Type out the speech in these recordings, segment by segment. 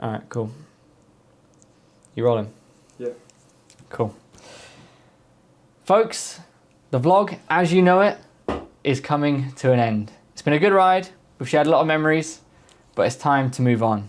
All right, cool. You rolling? Yeah. Cool. Folks, the vlog, as you know it, is coming to an end. It's been a good ride. We've shared a lot of memories, but it's time to move on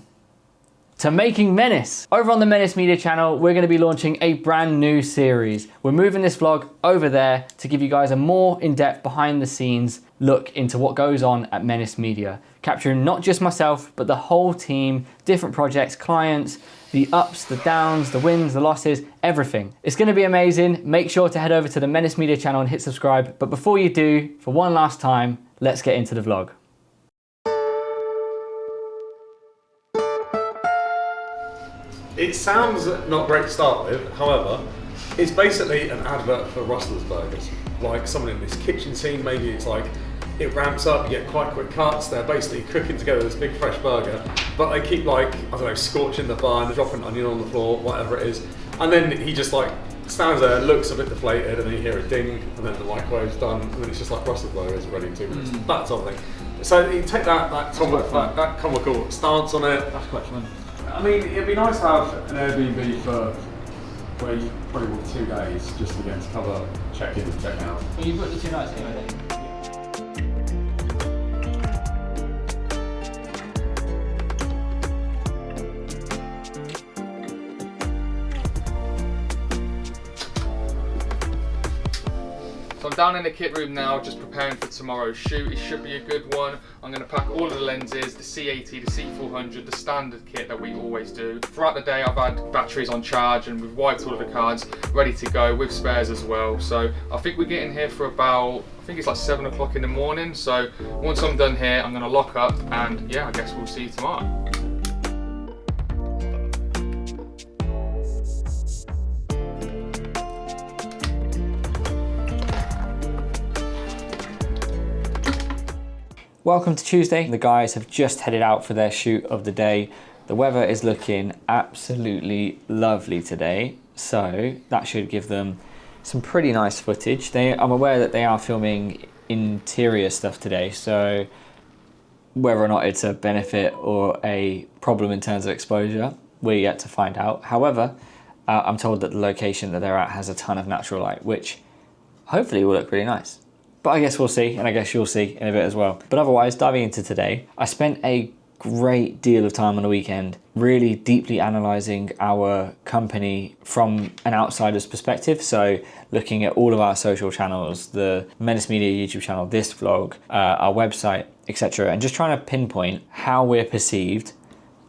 to making Menace. Over on the Menace Media channel, we're gonna be launching a brand new series. We're moving this vlog over there to give you guys a more in-depth, behind the scenes look into what goes on at Menace Media, capturing not just myself, but the whole team, different projects, clients, the ups, the downs, the wins, the losses, everything. It's gonna be amazing. Make sure to head over to the Menace Media channel and hit subscribe. But before you do, for one last time, let's get into the vlog. It sounds not great to start with, however, it's basically an advert for Rustler's Burgers. Like someone in this kitchen scene, maybe it's like, it ramps up, you get quite quick cuts, they're basically cooking together this big fresh burger, but they keep like, I don't know, scorching the bun, dropping an onion on the floor, whatever it is, and then he just like stands there, looks a bit deflated, and then you hear a ding, and then the microwave's done, and then it's just like Rustler's Burgers ready in 2 minutes, that sort of thing. So you take that comical stance on it. That's quite fun. I mean, it'd be nice to have an Airbnb for where you probably want 2 days just to get to cover check-in and check-out. Well, you've got the 2 nights anyway, don't you? So I'm down in the kit room now, just preparing for tomorrow's shoot. It should be a good one. I'm going to pack all of the lenses, the C80, the C400, the standard kit that we always do. Throughout the day I've had batteries on charge and we've wiped all of the cards ready to go with spares as well. So I think we're getting here for about, I think it's like 7 o'clock in the morning. So once I'm done here, I'm going to lock up and yeah, I guess we'll see you tomorrow. Welcome to Tuesday. The guys have just headed out for their shoot of the day. The weather is looking absolutely lovely today, so that should give them some pretty nice footage. I'm aware that they are filming interior stuff today, so whether or not it's a benefit or a problem in terms of exposure, we're yet to find out. However, I'm told that the location that they're at has a ton of natural light, which hopefully will look really nice. But I guess we'll see, and I guess you'll see in a bit as well. But otherwise, diving into today, I spent a great deal of time on the weekend really deeply analysing our company from an outsider's perspective. So looking at all of our social channels, the Menace Media YouTube channel, this vlog, our website, etc. And just trying to pinpoint how we're perceived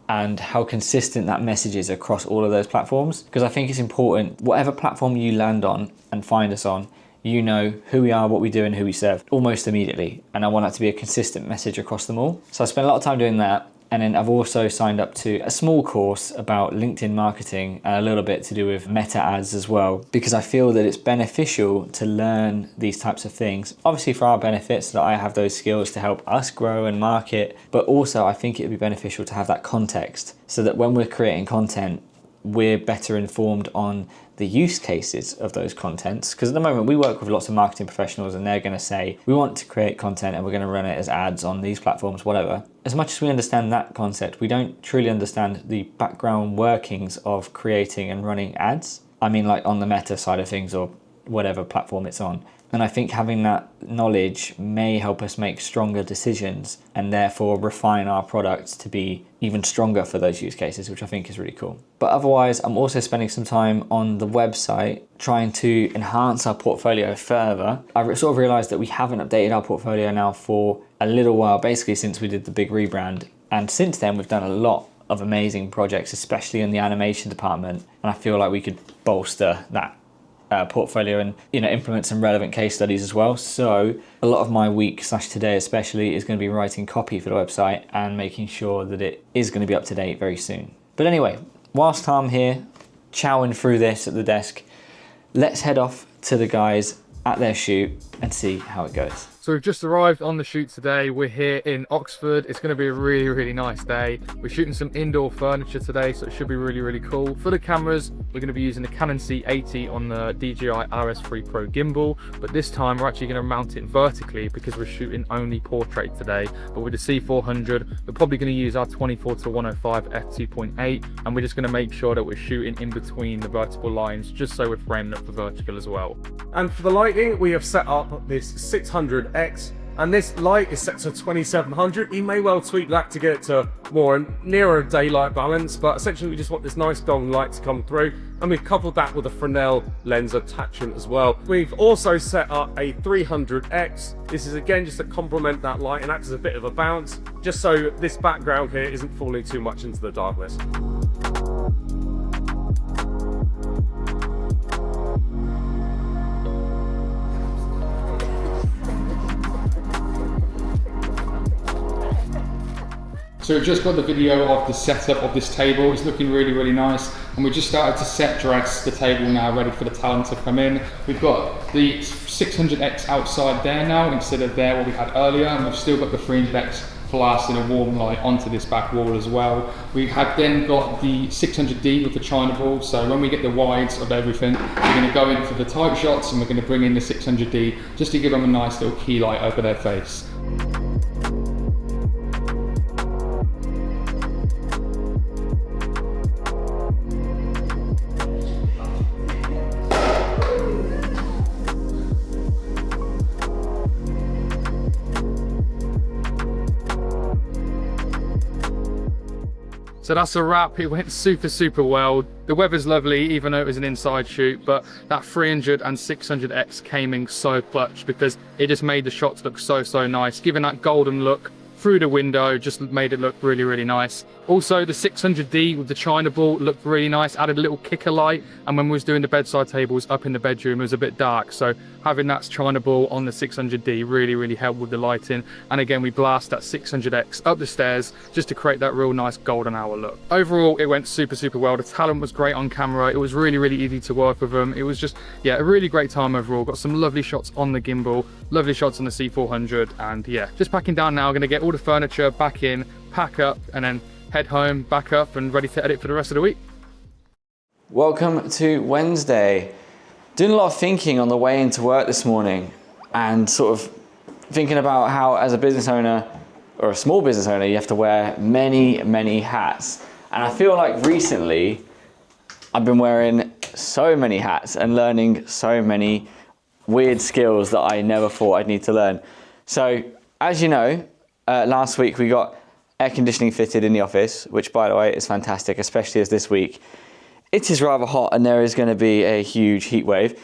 and how consistent that message is across all of those platforms. Because I think it's important, whatever platform you land on and find us on, you know who we are, what we do, and who we serve almost immediately. And I want that to be a consistent message across them all. So I spent a lot of time doing that. And then I've also signed up to a small course about LinkedIn marketing and a little bit to do with meta ads as well, because I feel that it's beneficial to learn these types of things. Obviously for our benefits, so that I have those skills to help us grow and market, but also I think it would be beneficial to have that context so that when we're creating content, we're better informed on the use cases of those contents. Because at the moment we work with lots of marketing professionals and they're going to say, we want to create content and we're going to run it as ads on these platforms, whatever. As much as we understand that concept, we don't truly understand the background workings of creating and running ads. I mean, like on the meta side of things or whatever platform it's on. And I think having that knowledge may help us make stronger decisions and therefore refine our products to be even stronger for those use cases, which I think is really cool. But otherwise, I'm also spending some time on the website trying to enhance our portfolio further. I sort of realized that we haven't updated our portfolio now for a little while, basically since we did the big rebrand. And since then, we've done a lot of amazing projects, especially in the animation department. And I feel like we could bolster that portfolio and implement some relevant case studies as well. So a lot of my week / today especially is going to be writing copy for the website and making sure that it is going to be up to date very soon. But anyway, whilst I'm here chowing through this at the desk, let's head off to the guys at their shoot and see how it goes. So we've just arrived on the shoot today. We're here in Oxford. It's going to be a really, really nice day. We're shooting some indoor furniture today, so it should be really, really cool. For the cameras, we're going to be using the Canon C80 on the DJI RS3 Pro gimbal, but this time we're actually going to mount it vertically because we're shooting only portrait today. But with the C400, we're probably going to use our 24-105 f2.8, and we're just going to make sure that we're shooting in between the vertical lines, just so we're framing up for vertical as well. And for the lighting, we have set up this 600X, and this light is set to 2700. You may well tweak that to get it to more nearer daylight balance, but essentially we just want this nice golden light to come through, and we've coupled that with a Fresnel lens attachment as well. We've also set up a 300X. This is again just to complement that light and act as a bit of a bounce, just so this background here isn't falling too much into the darkness. So we've just got the video of the setup of this table. It's looking really, really nice. And we just started to set dress the table now, ready for the talent to come in. We've got the 600X outside there now, instead of there what we had earlier. And we've still got the 300X blasting a warm light onto this back wall as well. We have then got the 600D with the China ball. So when we get the wides of everything, we're going to go in for the tight shots and we're going to bring in the 600D just to give them a nice little key light over their face. So that's a wrap. It went super well. The weather's lovely, even though it was an inside shoot, but that 300 and 600X came in so clutch because it just made the shots look so nice, giving that golden look through the window, just made it look really, really nice. Also, the 600D with the China ball looked really nice, added a little kicker light, and when we was doing the bedside tables up in the bedroom, it was a bit dark, so having that China ball on the 600D really helped with the lighting. And again, we blast that 600X up the stairs just to create that real nice golden hour look. Overall, it went super well. The talent was great on camera. It was really easy to work with them. It was just, yeah, a really great time overall. Got some lovely shots on the gimbal, lovely shots on the C400, and yeah, just packing down now. Gonna get all the furniture back in, pack up, and then head home, back up, and ready to edit for the rest of the week. Welcome to Wednesday. Doing a lot of thinking on the way into work this morning, and sort of thinking about how as a business owner, or a small business owner, you have to wear many hats. And I feel like recently I've been wearing so many hats and learning so many weird skills that I never thought I'd need to learn. So as you know, last week we got air conditioning fitted in the office, which by the way is fantastic, especially as this week it is rather hot and there is going to be a huge heat wave.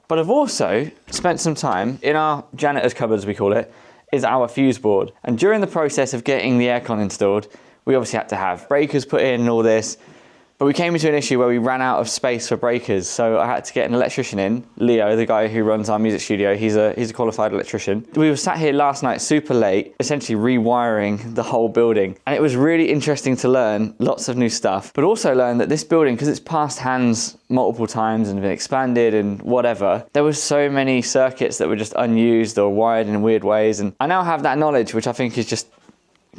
But I've also spent some time in our janitor's cupboard, as we call it, is our fuse board. And during the process of getting the aircon installed, we obviously had to have breakers put in and all this. But we came into an issue where we ran out of space for breakers, so I had to get an electrician in, Leo, the guy who runs our music studio. He's a qualified electrician. We were sat here last night super late, essentially rewiring the whole building. And it was really interesting to learn lots of new stuff, but also learn that this building, because it's passed hands multiple times and been expanded and whatever, there were so many circuits that were just unused or wired in weird ways. And I now have that knowledge, which I think is just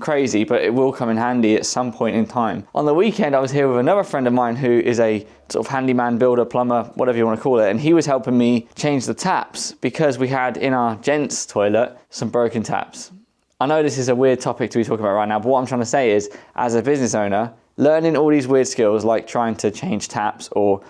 crazy, but it will come in handy at some point in time. On the weekend, I was here with another friend of mine who is a sort of handyman, builder, plumber, whatever you want to call it, and he was helping me change the taps because we had in our gents toilet some broken taps. I know this is a weird topic to be talking about right now, but what I'm trying to say is, as a business owner, learning all these weird skills like trying to change taps or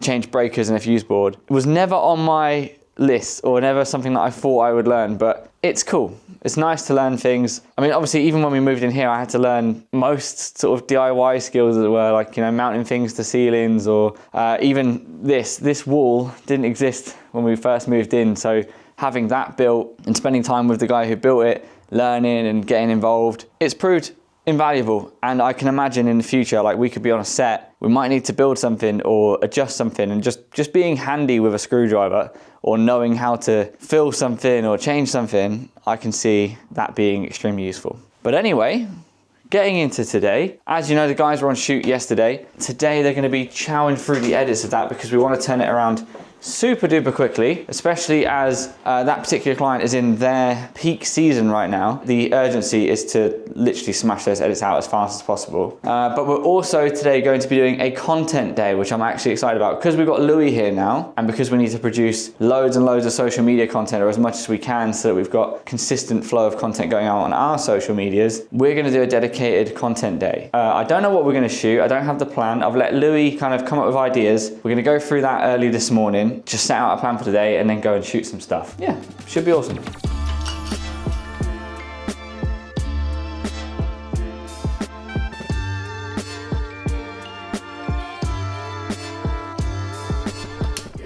change breakers in a fuse board was never on my list or never something that I thought I would learn, but it's cool. It's nice to learn things. I mean, obviously, even when we moved in here, I had to learn most sort of DIY skills that were like, you know, mounting things to ceilings, or even this wall didn't exist when we first moved in. So having that built and spending time with the guy who built it, learning and getting involved, it's proved invaluable. And I can imagine in the future, like we could be on a set, we might need to build something or adjust something, and just being handy with a screwdriver or knowing how to fill something or change something, I can see that being extremely useful. But anyway, getting into today, as you know, the guys were on shoot yesterday. Today they're going to be chowing through the edits of that because we want to turn it around super duper quickly, especially as that particular client is in their peak season right now. The urgency is to literally smash those edits out as fast as possible. But we're also today going to be doing a content day, which I'm actually excited about because we've got Louis here now, and because we need to produce loads and loads of social media content, or as much as we can, so that we've got consistent flow of content going out on our social medias. We're going to do a dedicated content day. I don't know what we're going to shoot. I don't have the plan. I've let Louis kind of come up with ideas. We're going to go through that early this morning, just set out a plan for today, and then go and shoot some stuff. Yeah, should be awesome.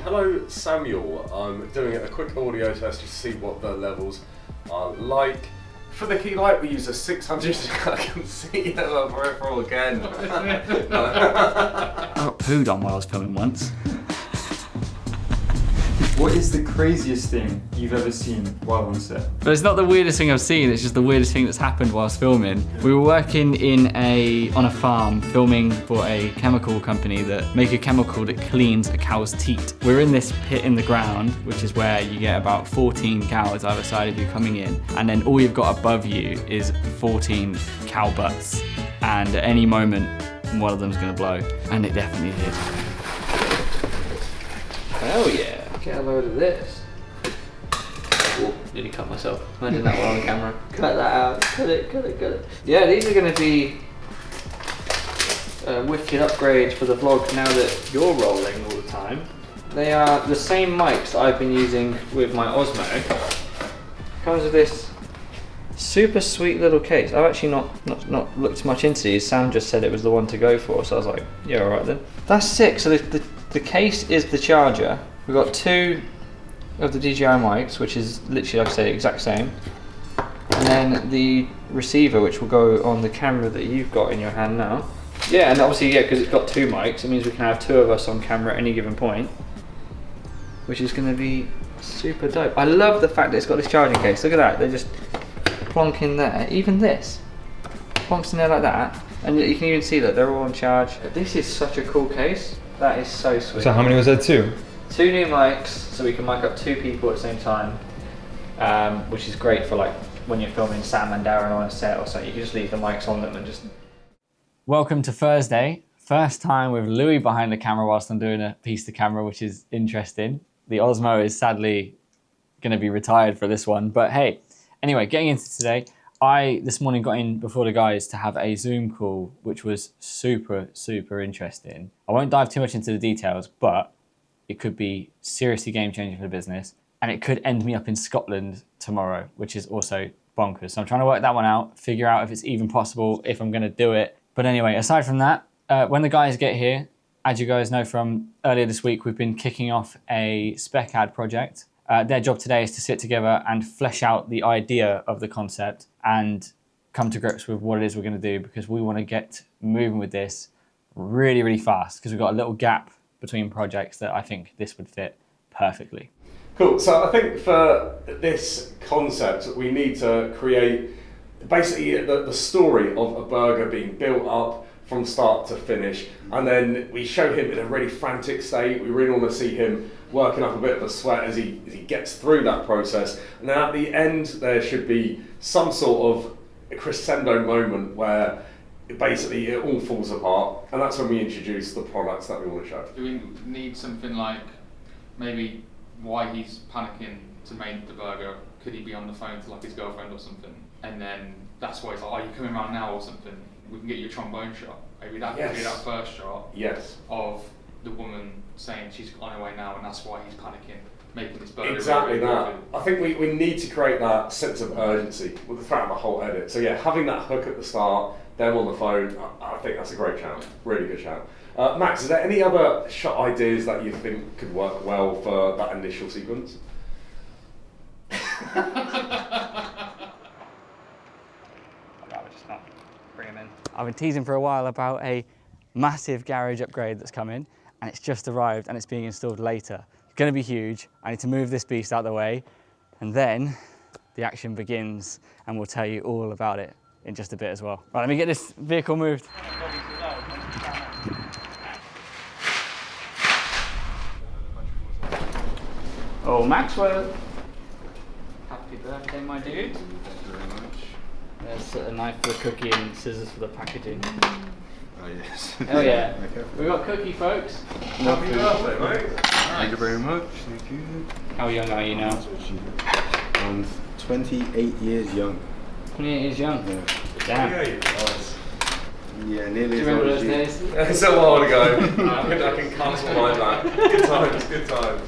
Hello Samuel, I'm doing a quick audio test to see what the levels are like. For the key light we use a 600, I can see the peripheral again. I got pooed on while I was filming once. What is the craziest thing you've ever seen while on set? But it's not the weirdest thing I've seen, it's just the weirdest thing that's happened whilst filming. We were working on a farm filming for a chemical company that make a chemical that cleans a cow's teat. We're in this pit in the ground, which is where you get about 14 cows either side of you coming in, and then all you've got above you is 14 cow butts. And at any moment, one of them's gonna blow. And it definitely did. Hell yeah. Get a load of this. Oh, nearly cut myself. Imagine that one on camera. Cut that out. Cut it. Yeah, these are going to be a wicked upgrade for the vlog now that you're rolling all the time. They are the same mics that I've been using with my Osmo. Comes with this super sweet little case. I've actually not looked much into these. Sam just said it was the one to go for, so I was like, yeah, alright then. That's sick. So the case is the charger. We've got two of the DJI mics, which is literally, like I say, exact same. And then the receiver, which will go on the camera that you've got in your hand now. Yeah, and obviously, yeah, because it's got two mics, it means we can have two of us on camera at any given point, which is going to be super dope. I love the fact that it's got this charging case. Look at that, they just plonk in there. Even this plonks in there like that, and you can even see that they're all on charge. This is such a cool case. That is so sweet. So how many was that, two? Two new mics, so we can mic up two people at the same time, which is great for like when you're filming Sam and Darren on a set or something. You can just leave the mics on them and just... Welcome to Thursday. First time with Louis behind the camera whilst I'm doing a piece to camera, which is interesting. The Osmo is sadly going to be retired for this one, but hey. Anyway, getting into today, I this morning got in before the guys to have a Zoom call, which was super interesting. I won't dive too much into the details, but it could be seriously game-changing for the business, and it could end me up in Scotland tomorrow, which is also bonkers. So I'm trying to work that one out, figure out if it's even possible, if I'm going to do it. But anyway, aside from that, when the guys get here, as you guys know from earlier this week, we've been kicking off a spec ad project. Their job today is to sit together and flesh out the idea of the concept and come to grips with what it is we're going to do, because we want to get moving with this really fast, because we've got a little gap between projects that I think this would fit perfectly. Cool, so I think for this concept we need to create basically the story of a burger being built up from start to finish, and then we show him in a really frantic state. We really want to see him working up a bit of a sweat as he gets through that process, and then at the end there should be some sort of a crescendo moment where basically it all falls apart, and that's when we introduce the products that we want to show. Do we need something like maybe why he's panicking to make the burger? Could he be on the phone to like his girlfriend or something? And then that's why he's like, are you coming around now or something? We can get you a trombone shot. Maybe that could be that first shot. Yes. Of the woman saying she's on her way now, and that's why he's panicking, making this burger. Exactly that. I think we need to create that sense of urgency throughout the whole edit. So yeah, having that hook at the start, them on the phone, I think that's a great shout. Really good shout. Max, is there any other shot ideas that you think could work well for that initial sequence? I've been teasing for a while about a massive garage upgrade that's coming, and it's just arrived and it's being installed later. It's going to be huge. I need to move this beast out of the way, and then the action begins, and we'll tell you all about it in just a bit as well. Right, let me get this vehicle moved. Oh, Maxwell. Happy birthday, my dude. Thank you very much. There's a knife for the cookie and scissors for the packaging. Oh yes. Hell yeah. Okay. We got cookie, folks. Happy birthday, mate. Thank you very much. Thank you. How young are you now? I'm 28 years young. 28 years young. Yeah. Damn. Yeah, Do nearly you as remember old those as you. It's days? a while ago. I can cancel my back. Good times, good times.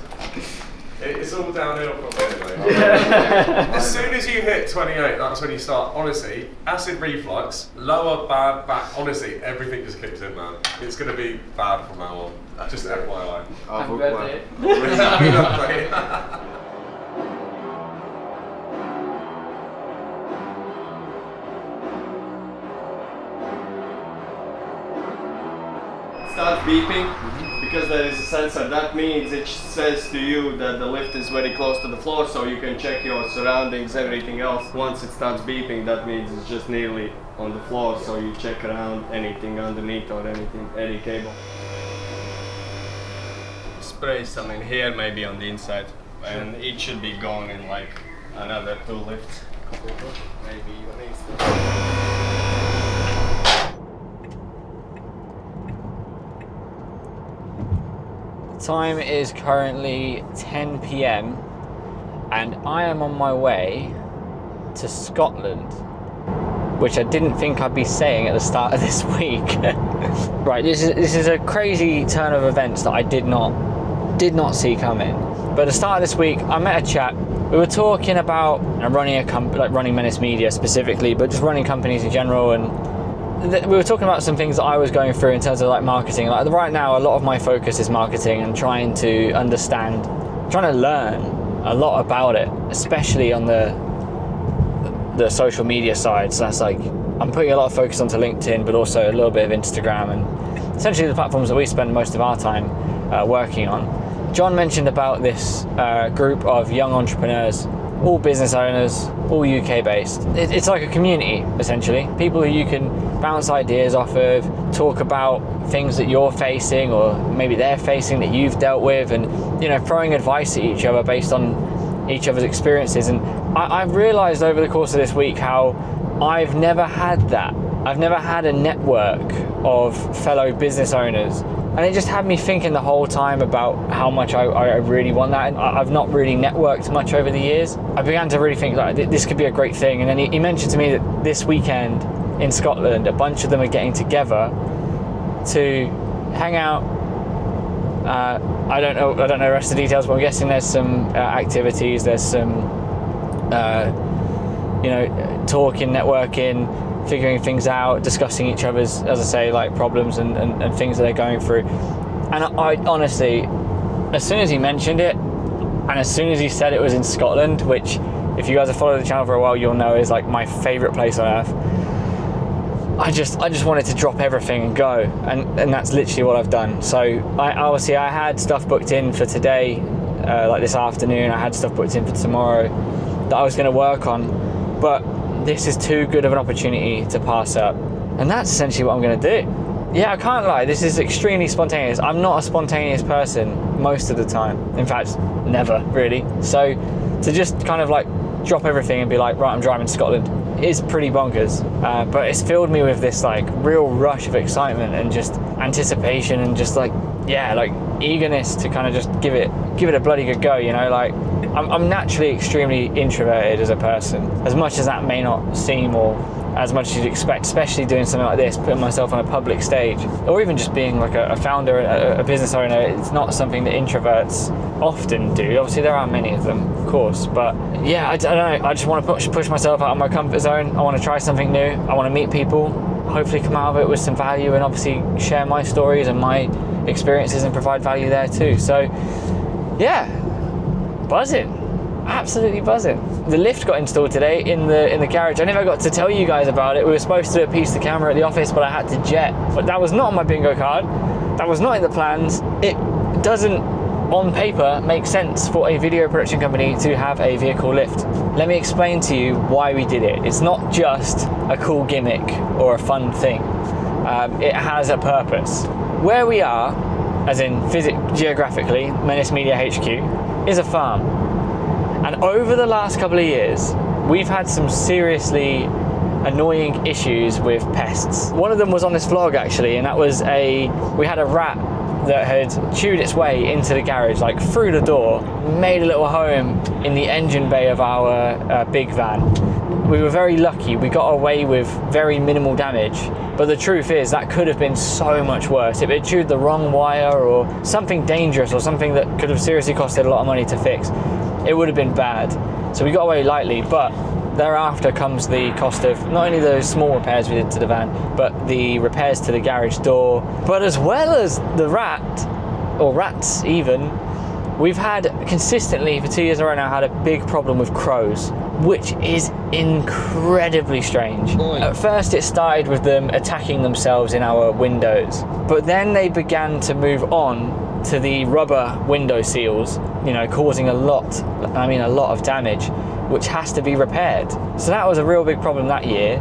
It's all downhill from there, mate. As soon as you hit 28, that's when you start, honestly, acid reflux, lower bad back, honestly, everything just kicks in, man. It's going to be bad from now on. Just FYI. Happy birthday. Happy birthday. Start beeping because there is a sensor. That means it says to you that the lift is very close to the floor, so you can check your surroundings, everything else. Once it starts beeping, that means it's just nearly on the floor, so you check around anything underneath or anything, any cable. Spray some in here, maybe on the inside, and it should be gone in like another 2 lifts. Maybe even instant. Time is currently 10 p.m. and I am on my way to Scotland, which I didn't think I'd be saying at the start of this week. Right, this is a crazy turn of events that I did not see coming. But at the start of this week, I met a chap. We were talking about running a company, like running Menace Media specifically, but just running companies in general, and we were talking about some things that I was going through in terms of like marketing. Like right now, a lot of my focus is marketing and trying to understand, trying to learn a lot about it, especially on the social media side. So that's like, I'm putting a lot of focus onto LinkedIn, but also a little bit of Instagram, and essentially the platforms that we spend most of our time working on. John mentioned about this group of young entrepreneurs, all business owners, all UK based. It's like a community, essentially. People who you can bounce ideas off of, talk about things that you're facing or maybe they're facing that you've dealt with, and throwing advice at each other based on each other's experiences. And I've realized over the course of this week how I've never had that. I've never had a network of fellow business owners. And it just had me thinking the whole time about how much I really want that. And I've not really networked much over the years. I began to really think like this could be a great thing. And then he mentioned to me that this weekend in Scotland, a bunch of them are getting together to hang out. I don't know the rest of the details, but I'm guessing there's some activities. There's some, talking, networking, figuring things out, discussing each other's, as I say, like problems and things that they're going through. And I honestly, as soon as he mentioned it, and as soon as he said it was in Scotland, which if you guys have followed the channel for a while, you'll know is like my favourite place on earth, I just wanted to drop everything and go, and that's literally what I've done. So I had stuff booked in for today, like this afternoon. I had stuff booked in for tomorrow that I was going to work on, but this is too good of an opportunity to pass up, and that's essentially what I'm going to do. Yeah, I can't lie, this is extremely spontaneous. I'm not a spontaneous person most of the time, in fact never really. So to just kind of like drop everything and be like, right, I'm driving to Scotland, is pretty bonkers, but it's filled me with this like real rush of excitement and just anticipation and just like, yeah, like eagerness to kind of just give it a bloody good go, like I'm naturally extremely introverted as a person, as much as that may not seem, or as much as you'd expect, especially doing something like this, putting myself on a public stage, or even just being like a founder, a business owner. It's not something that introverts often do. Obviously there are many of them, of course, but yeah, I don't know, I just want to push myself out of my comfort zone. I want to try something new. I want to meet people, hopefully come out of it with some value, and obviously share my stories and my experiences and provide value there too. So yeah, buzzing, absolutely buzzing. The lift got installed today in the garage. I never got to tell you guys about it. We were supposed to do a piece of the camera at the office, but I had to jet. But that was not on my bingo card. That was not in the plans. It doesn't, on paper, make sense for a video production company to have a vehicle lift. Let me explain to you why we did it. It's not just a cool gimmick or a fun thing. It has a purpose. Where we are, as in geographically, Menace Media HQ, is a farm. And over the last couple of years, we've had some seriously annoying issues with pests. One of them was on this vlog actually, and that was we had a rat that had chewed its way into the garage, like through the door, made a little home in the engine bay of our big van. We were very lucky, we got away with very minimal damage, but the truth is that could have been so much worse. If it chewed the wrong wire or something dangerous or something that could have seriously costed a lot of money to fix, it would have been bad. So we got away lightly, but thereafter comes the cost of not only those small repairs we did to the van, but the repairs to the garage door, but as well as the rat, or rats even, we've had consistently for 2 years in a row now had a big problem with crows, which is incredibly strange. At first it started with them attacking themselves in our windows, but then they began to move on to the rubber window seals, you know, causing a lot of damage, which has to be repaired. So that was a real big problem that year.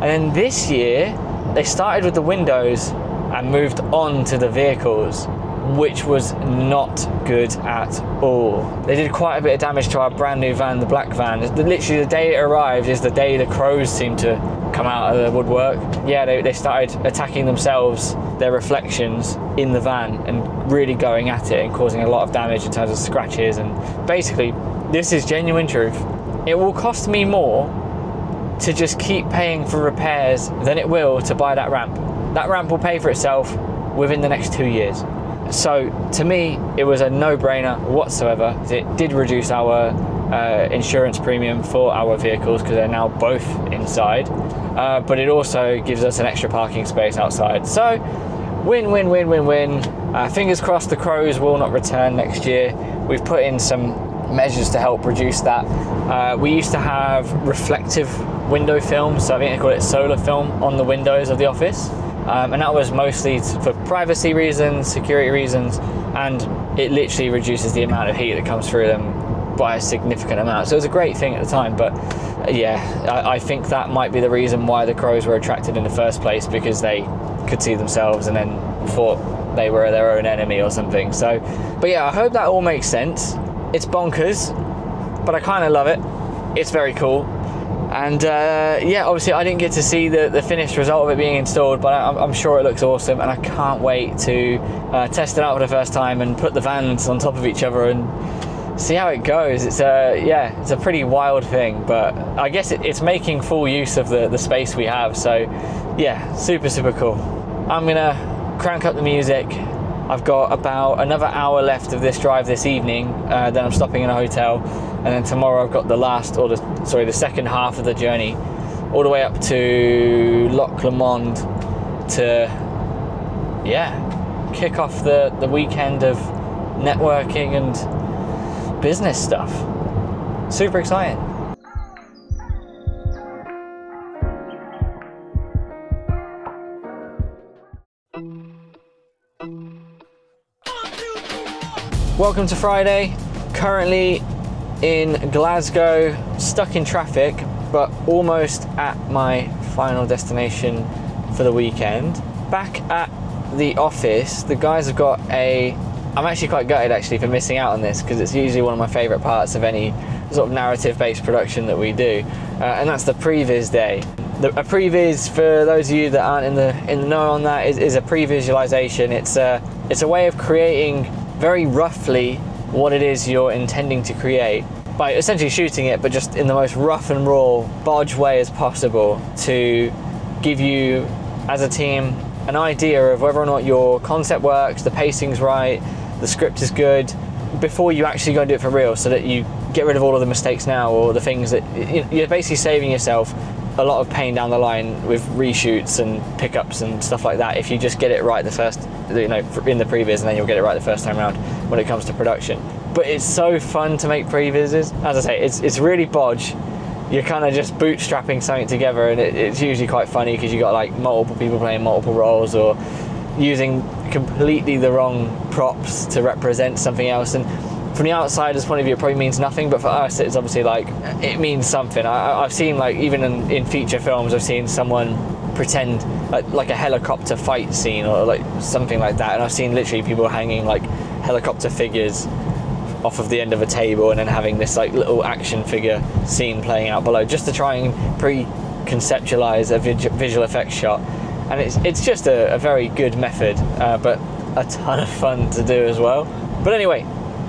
And then this year, they started with the windows and moved on to the vehicles, which was not good at all. They did quite a bit of damage to our brand new van, the black van. Literally the day it arrived is the day the crows seemed to come out of the woodwork. Yeah, they started attacking themselves, their reflections in the van, and really going at it and causing a lot of damage in terms of scratches. And basically, this is genuine truth. It will cost me more to just keep paying for repairs than it will to buy that ramp. That ramp will pay for itself within the next 2 years. So to me, it was a no-brainer whatsoever. It did reduce our insurance premium for our vehicles because they're now both inside, but it also gives us an extra parking space outside. So win, win, win, win, win. Fingers crossed the crows will not return next year. We've put in some measures to help reduce that. We used to have reflective window film, so I think they call it solar film, on the windows of the office. And that was mostly for privacy reasons, security reasons, and it literally reduces the amount of heat that comes through them by a significant amount. So it was a great thing at the time, but yeah, I think that might be the reason why the crows were attracted in the first place, because they could see themselves and then thought they were their own enemy or something. So, but yeah, I hope that all makes sense. It's bonkers, but I kind of love it. It's very cool. And yeah, obviously I didn't get to see the finished result of it being installed, but I'm sure it looks awesome, and I can't wait to test it out for the first time and put the vans on top of each other and see how it goes. It's it's a pretty wild thing, but I guess it's making full use of the space we have. So yeah, super, super cool. I'm gonna crank up the music. I've got about another hour left of this drive this evening, then I'm stopping in a hotel, and then tomorrow I've got the second half of the journey, all the way up to Loch Lomond to, kick off the weekend of networking and business stuff. Super exciting. Welcome to Friday. Currently in Glasgow, stuck in traffic, but almost at my final destination for the weekend. Back at the office, the guys have got I'm actually quite gutted actually for missing out on this, because it's usually one of my favourite parts of any sort of narrative-based production that we do, and that's the previs day. A previs, for those of you that aren't in the know on that, is a pre-visualization. It's a way of creating very roughly what it is you're intending to create by essentially shooting it, but just in the most rough and raw bodge way as possible, to give you as a team an idea of whether or not your concept works, the pacing's right, the script is good, before you actually go and do it for real, so that you get rid of all of the mistakes now, or the things that you're basically saving yourself a lot of pain down the line with reshoots and pickups and stuff like that if you just get it right the first, in the previs, and then you'll get it right the first time around when it comes to production. But it's so fun to make previses. As I say, it's really bodge. You're kind of just bootstrapping something together, and it's usually quite funny because you got like multiple people playing multiple roles, or using completely the wrong props to represent something else. And from the outsider's point of view, it probably means nothing, but for us, it's obviously like, it means something. I've seen, like, even in feature films, I've seen someone pretend like a helicopter fight scene or like something like that, and I've seen literally people hanging like helicopter figures off of the end of a table and then having this like little action figure scene playing out below, just to try and pre-conceptualize a visual effects shot. And it's just a very good method, but a ton of fun to do as well. But anyway,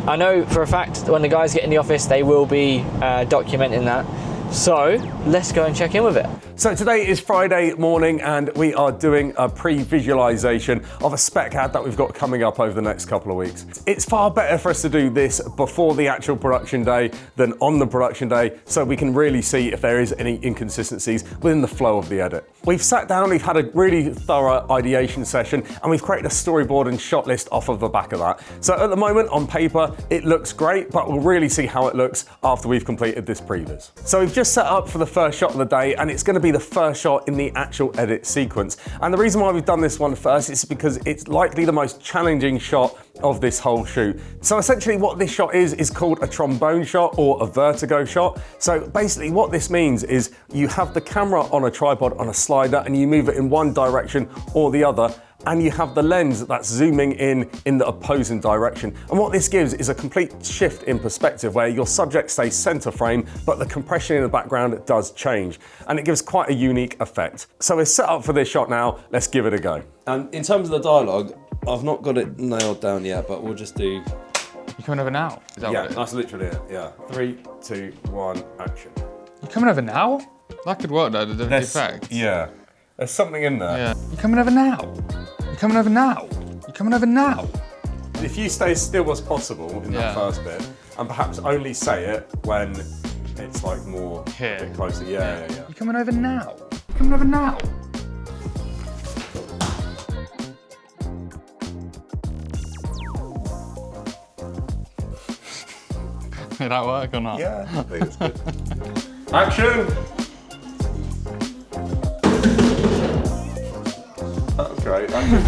I know for a fact when the guys get in the office, they will be documenting that. So let's go and check in with it. So today is Friday morning and we are doing a pre-visualization of a spec ad that we've got coming up over the next couple of weeks. It's far better for us to do this before the actual production day than on the production day, so we can really see if there is any inconsistencies within the flow of the edit. We've sat down, we've had a really thorough ideation session, and we've created a storyboard and shot list off of the back of that. So at the moment on paper, it looks great, but we'll really see how it looks after we've completed this previs. So we've just set up for the first shot of the day, and it's going to be the first shot in the actual edit sequence. And the reason why we've done this one first is because it's likely the most challenging shot of this whole shoot. So essentially what this shot is called a trombone shot or a vertigo shot. So basically what this means is you have the camera on a tripod on a slider and you move it in one direction or the other, and you have the lens that's zooming in the opposing direction. And what this gives is a complete shift in perspective where your subject stays center frame, but the compression in the background does change. And it gives quite a unique effect. So we're set up for this shot now, let's give it a go. And in terms of the dialogue, I've not got it nailed down yet, but we'll just do... You coming over now? Is that Yeah, what it is? that's literally it, yeah. 3, 2, 1, action. You coming over now? That could work though, the effect. Yeah, there's something in there. Yeah. You coming over now? You coming over now? You coming over now? If you stay as still as possible in Yeah. that first bit, and perhaps only say it when it's like more Here. a bit closer. Yeah. You coming over now? You coming over now? Did that work or not? Yeah, I think it's good. Action! That was great. Action.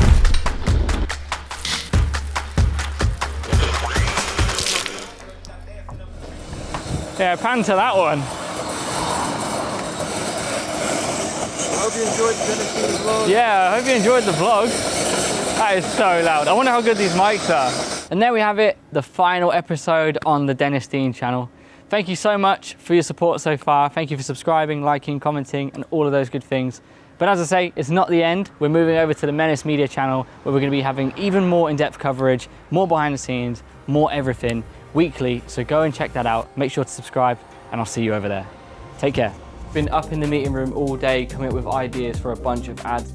Yeah, pan to that one. I hope you enjoyed the vlog. Yeah, I hope you enjoyed the vlog. That is so loud. I wonder how good these mics are. And there we have it, the final episode on the Dennis Dean channel. Thank you so much for your support so far. Thank you for subscribing, liking, commenting, and all of those good things. But as I say, it's not the end. We're moving over to the Menace Media channel, where we're gonna be having even more in-depth coverage, more behind the scenes, more everything weekly. So go and check that out. Make sure to subscribe, and I'll see you over there. Take care. Been up in the meeting room all day, coming up with ideas for a bunch of ads.